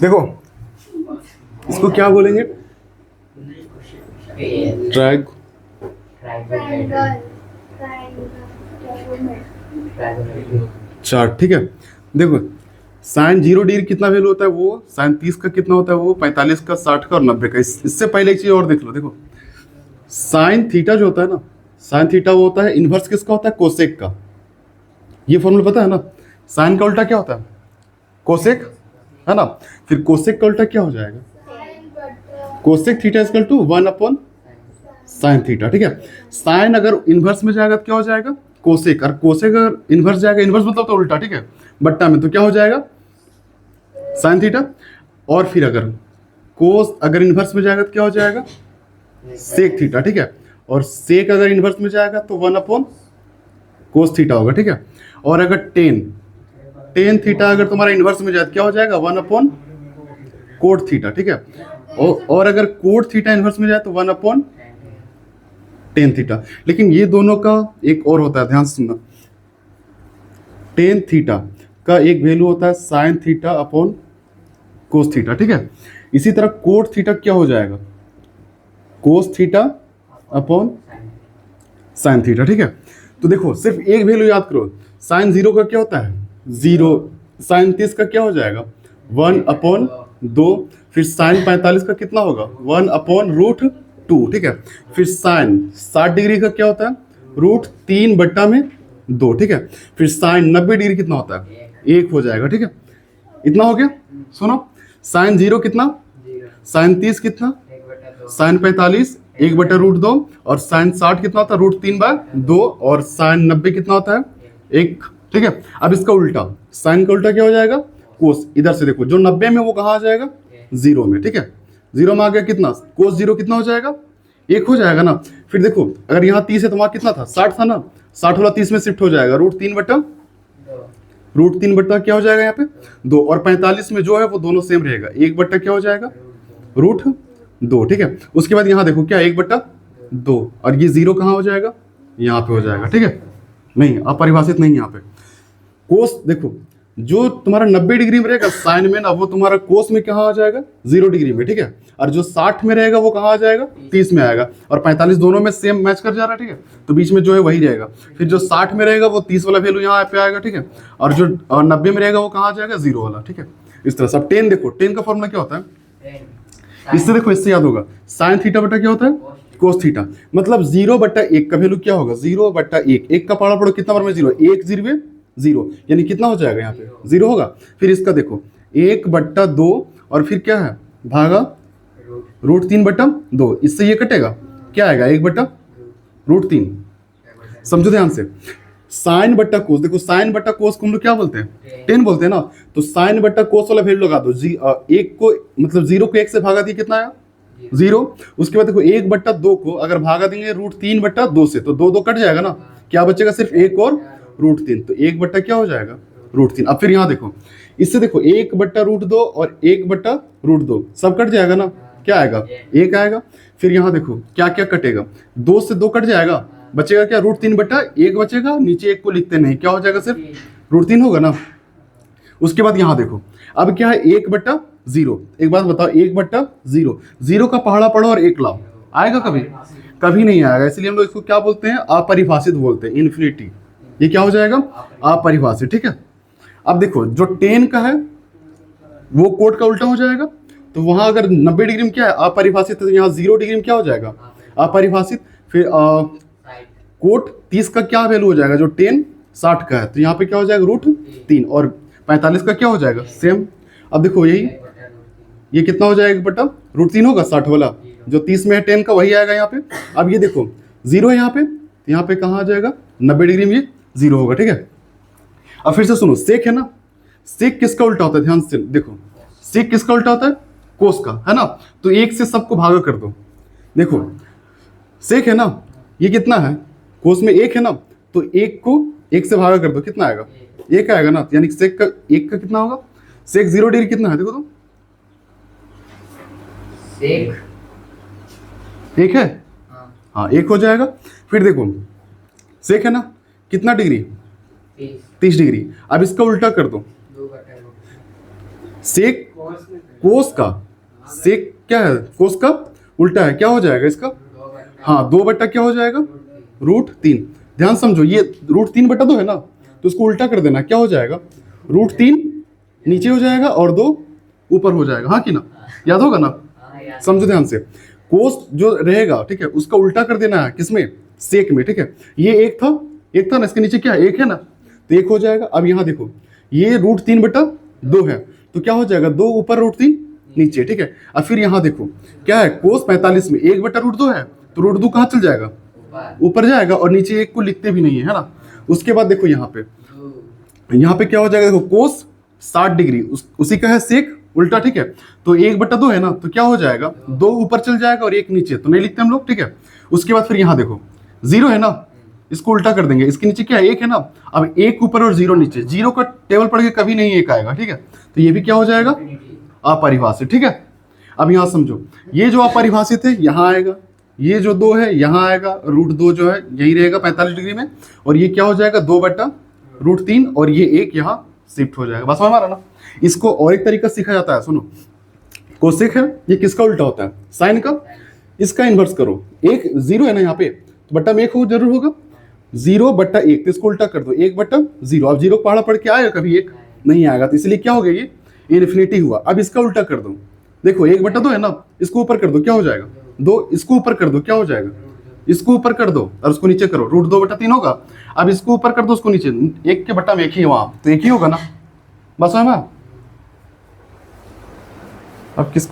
देखो इसको क्या बोलेंगे? ट्राइग चार्ट। ठीक है, देखो साइन 0 डिग्री कितना वैल्यू होता है वो, साइन 30 का कितना होता है वो, 45 का, 60 का और 90 का। इससे पहले एक चीज और देख लो। देखो साइन थीटा जो होता है ना, साइन थीटा वो होता है इनवर्स किसका होता है? कोसेक का। ये फॉर्मूला पता है ना? साइन का उल्टा क्या होता है? कोसेक, है ना? फिर कोसेक का उल्टा क्या हो जाएगा? Cosec theta equal to 1 upon sine theta. ठीक है, साइन अगर इनवर्स में जाएगा तो क्या हो जाएगा? कोसेक। और कोसेक अगर इनवर्स जाएगा, इनवर्स मतलब तो उल्टा, ठीक है, बट्टा में, तो क्या हो जाएगा? Sine theta. और फिर अगर कोस अगर इनवर्स में जाएगा तो क्या हो जाएगा? Sec theta. ठीक है, और सेक अगर इनवर्स में जाएगा तो 1 अपॉन कोस थीटा होगा। ठीक है, और अगर टेन थीटा अगर तुम्हारा इनवर्स में जाए तो क्या हो जाएगा? 1 अपॉन कोट थीटा। ठीक है, और अगर कोट थीटा इनवर्स में जाए तो 1 अपॉन टेन थीटा। लेकिन ये दोनों का एक और होता है, ध्यान से सुनना। टेन थीटा का एक वैल्यू होता है sine theta upon cos theta. ठीक है, इसी तरह कोट थीटा क्या हो जाएगा? Cos theta upon sine theta. ठीक है, तो देखो सिर्फ एक वैल्यू याद करो। साइन 0 का क्या होता है? 0। साइन 30 का क्या हो जाएगा? 1 अपॉन 2। फिर साइन 45 का कितना होगा? 1 अपॉन रूट 2। ठीक है, फिर साइन 60 डिग्री का क्या होता है? रूट 3 बट्टा में 2। ठीक है, फिर साइन 90 डिग्री कितना होता है? 1 हो जाएगा। ठीक है, इतना हो गया। सुनो, साइन 0 कितना? साइन 30 कितना? साइन 45 1 बटा रूट 2। और साइन 60 कितना होता है? रूट 3/2। और साइन 90 कितना होता है? 1। ठीक है, अब इसका उल्टा, साइन का उल्टा क्या हो जाएगा? कोस। इधर से देखो, जो 90 में वो कहाँ आ जाएगा? 0 में। ठीक है, 0 में आ गया कितना? कोस 0 कितना हो जाएगा? 1 हो जाएगा ना। फिर देखो अगर यहाँ 30 है तो वहाँ कितना था? 60 था ना। 60 वाला 30 में शिफ्ट हो जाएगा, रूट 3 बट्टा क्या हो जाएगा यहाँ पे? 2। और 45 में जो है वो दोनों सेम रहेगा, 1 बट्टा क्या हो जाएगा? रूट 2। ठीक है, उसके बाद यहाँ देखो क्या, 1/2। और ये 0 कहाँ हो जाएगा? यहाँ पे हो जाएगा। ठीक है, नहीं अपरिभाषित नहीं यहाँ पे। कोस देखो, जो तुम्हारा 90 डिग्री में रहेगा साइन में ना, वो तुम्हारा कोस में कहाँ आ जाएगा? 0 डिग्री में। ठीक है, और जो 60 में रहेगा वो कहाँ आ जाएगा? 30 में आएगा। और 45 दोनों में सेम मैच कर जा रहा है। ठीक है, तो बीच में जो है वही रहेगा। फिर जो 60 में रहेगा वो 30 वाला वैल्यू यहाँ पे आएगा। ठीक है, और जो 90 में रहेगा वो कहाँ आ जाएगा? 0 वाला। ठीक है, इस तरह से। अब 10 देखो, 10 का फॉर्मूला क्या होता है? इससे देखो, इससे याद होगा, साइन थीटा बटा क्या होता है? Cos theta. मतलब 0/1 का वैल्यू क्या होगा? 0/1। 1 का पारा पड़ो कितना बार में 0? 1 0 0, यानी कितना हो जाएगा यहाँ पे? 0 होगा। फिर इसका देखो 1/2 और फिर क्या है? भागा रूट 3/2। इससे ये कटेगा, क्या आएगा? 1/√3। समझो ध्यान से। साइन बट्टा कोस, देखो साइन बट्टा कोस को हम लोग क्या बोलते हैं? 10 बोलते हैं ना। तो साइन बट्टा कोस वाला वैल्यू लगा दो। 1 को मतलब 0 को 1 से भागा दिए, कितना आया? 0। उसके बाद देखो 1/2 को अगर भागा देंगे √3/2 से, तो 2 2 कट जाएगा ना। क्या बचेगा? सिर्फ 1 और √3। तो 1 बट्टा क्या हो जाएगा? √3। अब फिर यहाँ देखो, इससे देखो 1/√2 और 1/√2 सब कट जाएगा ना। क्या आएगा? 1 आएगा। फिर यहाँ देखो क्या क्या कटेगा? 2 से 2 कट जाएगा, बचेगा क्या? √3/1 बचेगा। नीचे 1 को लिखते नहीं, क्या हो जाएगा? सिर्फ √3 होगा ना। उसके बाद यहाँ देखो, अब क्या है? 1/0। एक बात बताओ, 1/0, 0 का पहाड़ा पढ़ो और 1 लाओ, आएगा कभी? कभी नहीं आएगा। इसलिए हम लोग इसको क्या बोलते हैं? अपरिभाषित बोलते हैं, इन्फिनिटी। ये क्या हो जाएगा? अपरिभाषित। ठीक है, अब देखो जो 10 का है वो कोट का उल्टा हो जाएगा। तो वहां अगर 90 डिग्री में क्या है? अपरिभाषित, तो यहाँ 0 डिग्री में क्या हो जाएगा? अपरिभाषित। फिर कोट 30 का क्या वैल्यू हो जाएगा? जो 10 60 का है, तो यहाँ पे क्या हो जाएगा? √3। और 45 का क्या हो जाएगा? सेम। अब देखो यही, ये कितना हो जाएगा? √3 होगा 60 वाला। जो 30 में है 10 का, वही आएगा यहाँ पे। अब ये देखो 0 है यहाँ पे, तो यहाँ पे कहाँ आ जाएगा? 90 डिग्री में ये 0 होगा। ठीक है, अब फिर से सुनो, सेक है ना, सेक किसका उल्टा होता है? ध्यान से देखो, सेक किसका उल्टा होता है? कोस का, है ना। तो 1 से सबको भागा कर दो। देखो सेक है ना, ये कितना है? कोस में 1 है ना, तो 1 को 1 से भागा कर दो, कितना आएगा? 1 आएगा ना। यानी सेक का 1 का कितना होगा? सेक 0 डिग्री कितना है? देखो तो, सेक 1 है। हाँ 1 हो जाएगा। फिर देखो सेक है ना, कितना डिग्री? 30 डिग्री। अब इसका उल्टा कर दो, सेक कोस का सेक क्या है, कोस का उल्टा है, क्या हो जाएगा इसका, हाँ 2 बट्टा क्या हो जाएगा, √3। ध्यान समझो, ये √3/2 है ना, तो इसको उल्टा कर देना, क्या हो जाएगा, √3 नीचे हो जाएगा और 2 ऊपर हो जाएगा, हाँ कि ना, याद होगा ना। समझो ध्यान से, कोस जो रहेगा ठीक है उसका उल्टा कर देना है, किसमें, सेक में, ठीक है। ये एक था ना, इसके नीचे क्या है, 1 है ना, तो 1 हो जाएगा। अब यहाँ देखो, ये √3/2 है, तो क्या हो जाएगा, 2 ऊपर √3 नीचे, ठीक है। अब फिर यहाँ देखो क्या है, कोस 45 में 1/√2 है, तो √2 कहाँ चल जाएगा, ऊपर जाएगा, और नीचे 1 को लिखते भी नहीं है ना। उसके बाद देखो यहाँ पे क्या हो जाएगा, देखो कोस 60 डिग्री उसी का है सेक उल्टा, ठीक है। तो 1/2 है ना, तो क्या हो जाएगा, 2 ऊपर चल जाएगा और 1 नीचे, तो नहीं लिखते हम लोग, ठीक है। उसके बाद फिर यहाँ देखो 0 है ना, इसको उल्टा कर देंगे, इसके नीचे क्या है, 1 है ना। अब 1 ऊपर और 0 नीचे, 0 का टेबल पढ़ के कभी नहीं 1 आएगा, ठीक है। तो ये भी क्या हो जाएगा, अपरिभाषित, ठीक है। अब यहाँ समझो, ये जो अपरिभाषित है यहाँ आएगा, ये जो 2 है यहाँ आएगा, √2 जो है यही रहेगा 45 डिग्री में, और ये क्या हो जाएगा 2/√3, और ये 1 यहाँ शिफ्ट हो जाएगा। बस हमारा ना, इसको और एक तरीका सीखा जाता है, सुनो। कोसेक है, ये किसका उल्टा होता है, साइन का, इसका इन्वर्स करो। 0 है ना यहाँ पे, तो बट्टा में 1 हो जरूर होगा, 0/1, तो इसको उल्टा कर दो, 1/0। अब 0 पहाड़ा पढ़ के आएगा कभी, 1 नहीं आएगा, तो इसलिए क्या हो गया, ये इन्फिनिटी हुआ। अब इसका उल्टा कर दो, देखो 1/2 है ना, इसको ऊपर कर दो, क्या हो जाएगा 2, इसको ऊपर कर दो, क्या हो जाएगा, इसको ऊपर कर दो और उसको नीचे करो, √2/3 होगा। अब इसको ऊपर कर दो, उसको नीचे, 1 के बट्टा में 1 ही है वहां, तो 1 ही होगा ना। बस है ना। अब किसको